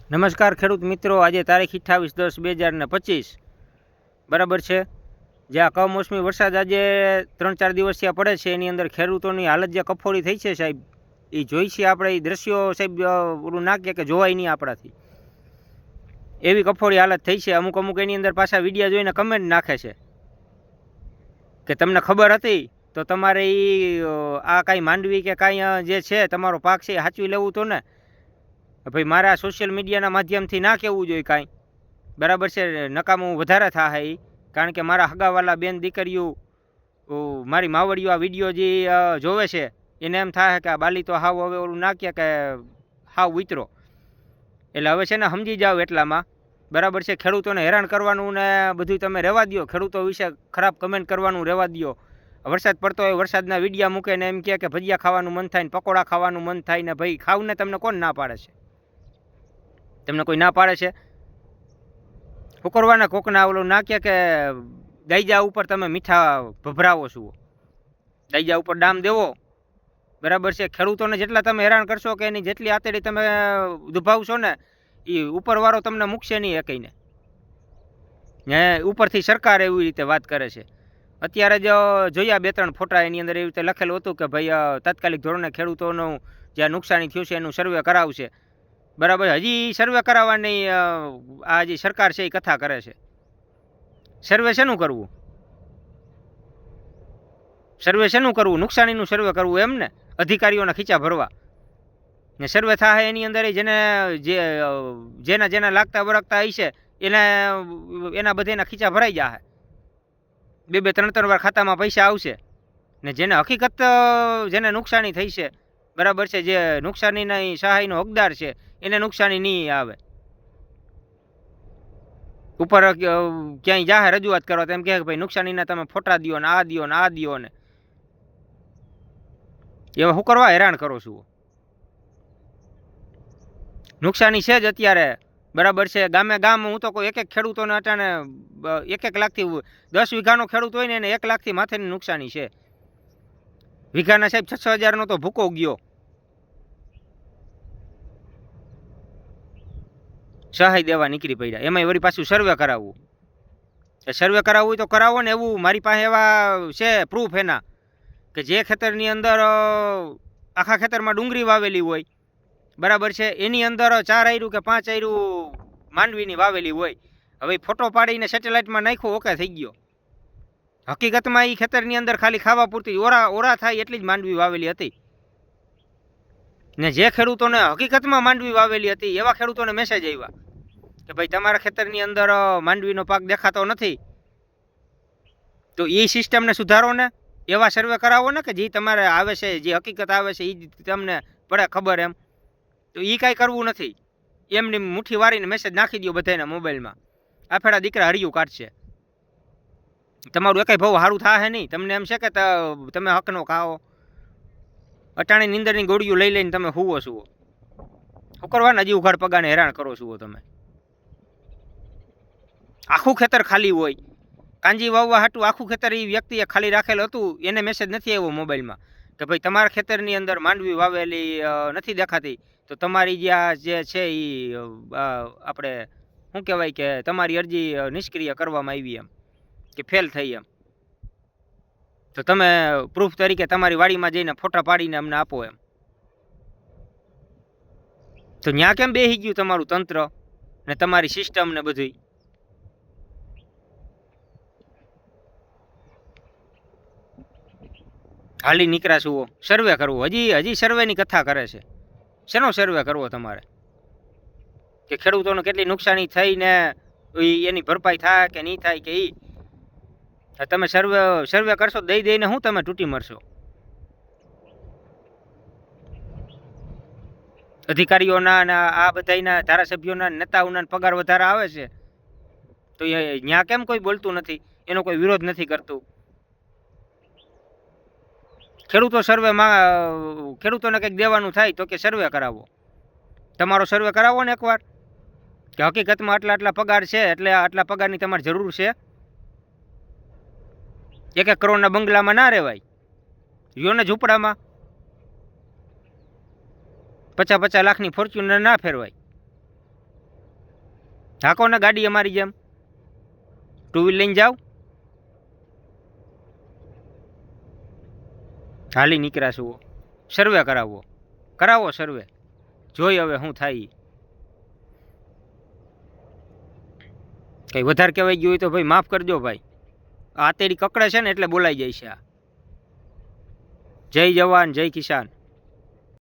નમસ્કાર ખેડૂત મિત્રો, આજે તારીખ 28/10/2025 બરાબર છે। જે આ કમોસમી વરસાદ આજે 3-4 દિવસથી પડે છે એની અંદર ખેડૂતોની હાલત જે કફોડી થઈ છે સાહેબ, એ જોઈ છે આપણે। એ દ્રશ્યો સાહેબ ઓલું ના કે જોવાય નહીં આપણાથી, એવી કફોડી હાલત થઈ છે। અમુક એની અંદર પાછા વિડીયો જોઈને કમેન્ટ નાખે છે કે તમને ખબર હતી તો તમારે આ કાંઈ માંડવી કે કાંઈ જે છે તમારો પાક છે એ સાચવી લેવું તો ને ભાઈ। મારા સોશિયલ મીડિયાના માધ્યમથી ના કહેવું જોઈએ કાંઈ, બરાબર છે। નકામું વધારે થાય એ, કારણ કે મારા હગાવાલા બેન દીકરીઓ, મારી માવડીઓ આ વિડીયો જે જોવે છે એને એમ થાય કે આ બાલી તો હાવ હવે ઓલું ના કે હાવ ઉતરો। એટલે હવે છે ને સમજી જાઓ એટલામાં, બરાબર છે। ખેડૂતોને હેરાન કરવાનું ને બધું તમે રહેવા દો, ખેડૂતો વિશે ખરાબ કમેન્ટ કરવાનું રહેવા દો। વરસાદ પડતો હોય વરસાદના વિડીયા મૂકે ને એમ કે ભજીયા ખાવાનું મન થાય ને પકોડા ખાવાનું મન થાય ને, ભાઈ ખાવ ને તમને કોણ ના પાડે છે? તમને કોઈ ના પાડે છે? શું કરવાના? કોકના ઓલું ના કે દાયજા ઉપર તમે મીઠા ભભરાવો છો, દાયજા ઉપર ડામ દેવો, બરાબર છે। ખેડૂતોને જેટલા તમે હેરાન કરશો કે એની જેટલી આતેડી તમે દુભાવશો ને, એ ઉપરવાળો તમને મૂકશે નહીં એકઈને। ને ઉપરથી સરકાર એવી રીતે વાત કરે છે। અત્યારે જ જોયા 2-3 ફોટા, એની અંદર એવી રીતે લખેલું હતું કે ભાઈ તાત્કાલિક ધોરણે ખેડૂતોનું જ્યાં નુકસાની થયું છે એનું સર્વે કરાવશે, બરાબર। હજી સર્વે કરાવવાની આ જે સરકાર છે એ કથા કરે છે। સર્વે શેનું કરવું? સર્વે શેનું કરવું? નુકસાનીનું સર્વે કરવું એમ ને? અધિકારીઓના ખીચા ભરવા ને સર્વે થાય એની અંદર જેના લાગતા વળગતા હશે એના બધાના ખીચા ભરાઈ જાય, 2-3 વાર ખાતામાં પૈસા આવશે ને જેને હકીકત જેને નુકસાની થઈ છે, બરાબર છે, જે નુકસાનીના સહાયનો હકદાર છે એને નુકસાની નહીં આવે। ઉપર ક્યાંય જાહેર રજૂઆત કરો તો એમ કહે કે ભાઈ નુકસાનીના તમે ફોટા દો ને આ દો ને આ દો ને, એવા શું કરવા હેરાન કરો છો? નુકસાની છે જ અત્યારે, બરાબર છે। ગામ હું તો કોઈ એક ખેડૂતોને અટાણે 1 લાખથી 10 વીઘાનો ખેડૂત હોય ને એને 1 લાખથી માથેની નુકસાની છે। વીઘાના સાહેબ 6-6 હજારનો તો ભૂકો ગયો, સહાય દેવા નીકળી પડ્યા, એમાંય વળી પાછું સર્વે કરાવવું। સર્વે કરાવવું હોય તો કરાવો ને। એવું મારી પાસે એવા છે પ્રૂફ એના કે જે ખેતરની અંદર આખા ખેતરમાં ડુંગળી વાવેલી હોય, બરાબર છે, એની અંદર 4 આયરું કે 5 આયરું માંડવીની વાવેલી હોય। હવે ફોટો પાડીને સેટેલાઇટમાં નાખ્યો, ઓકે થઈ ગયો। હકીકતમાં એ ખેતરની અંદર ખાલી ખાવા પૂરતી ઓરા થાય એટલી જ માંડવી વાવેલી હતી ને જે ખેડૂતોને હકીકતમાં માંડવી વાવેલી હતી એવા ખેડૂતોને મેસેજ આવ્યા કે ભાઈ તમારા ખેતરની અંદર માંડવીનો પાક દેખાતો નથી, તો એ સિસ્ટમને સુધારો ને, એવા સર્વે કરાવો ને કે જે તમારે આવે છે, જે હકીકત આવે છે એ તમને પડે ખબર એમ। તો એ કાંઈ કરવું નથી, એમની મુઠ્ઠી વારીને મેસેજ નાખી દો બધાના મોબાઈલમાં, આ ફેરા દીકરા હરિયું કાઢશે। તમારું એકાઈ ભાવ સારું થાય નહીં, તમને એમ છે કે તમે હકનો ખાઓ, અટાણી નીંદરની ગોળીઓ લઈ લઈને તમે હુવો છો। શું કરવાના? હજી ઉઘાડ પગાને હેરાન કરો છો તમે। આખું ખેતર ખાલી હોય, કાંજી વાવવા હાટું આખું ખેતર એ વ્યક્તિએ ખાલી રાખેલું હતું, એને મેસેજ નથી આવ્યો મોબાઈલમાં કે ભાઈ તમારા ખેતરની અંદર માંડવી વાવેલી નથી દેખાતી, તો તમારી જે છે એ આપણે શું કહેવાય કે તમારી અરજી નિષ્ક્રિય કરવામાં આવી એમ, કે ફેલ થઈ એમ। તો તમે પ્રૂફ તરીકે તમારી વાડીમાં જઈને ફોટા પાડીને અમને આપો એમ। તો ત્યાં કેમ બેસી ગયું તમારું તંત્ર ને તમારી સિસ્ટમ ને બધું? હાલી નીકળ્યા છો સર્વે કરવો, હજી સર્વેની કથા કરે છે। શેનો સર્વે કરવો તમારે? કે ખેડૂતોને કેટલી નુકસાની થઈ ને એની ભરપાઈ થાય કે નહીં થાય કે તમે સર્વે કરશો દઈને શું તમે તૂટી મરશો? અધિકારીઓના ને આ બધાના ધારાસભ્યોના નેતાઓના પગાર વધારે આવે છે, તો ત્યાં કેમ કોઈ બોલતું નથી, એનો કોઈ વિરોધ નથી કરતું? ખેડૂતોને કંઈક દેવાનું થાય તો કે સર્વે કરાવો, તમારો સર્વે કરાવો ને એકવાર કે હકીકતમાં આટલા પગાર છે એટલે આટલા પગારની તમારે જરૂર છે। 1 કરોડના બંગલામાં ના રહેવાય, રહ્યો ને ઝૂંપડામાં। 50-50 લાખની ફોર્ચ્યુનર ના ફેરવાય। હાકો ને ગાડી અમારી જેમ ટુ વ્હીલ લઈને જાઓ. હાલી નીકળ્યા છો સર્વે કરાવો સર્વે, જોઈ હવે શું થાય. કંઈ વધારે કહેવાય ગયું હોય તો ભાઈ માફ કરજો ભાઈ. આ તેરી કકડે છે ને એટલે બોલાઈ જાય છે. જય જવાન જય કિસાન.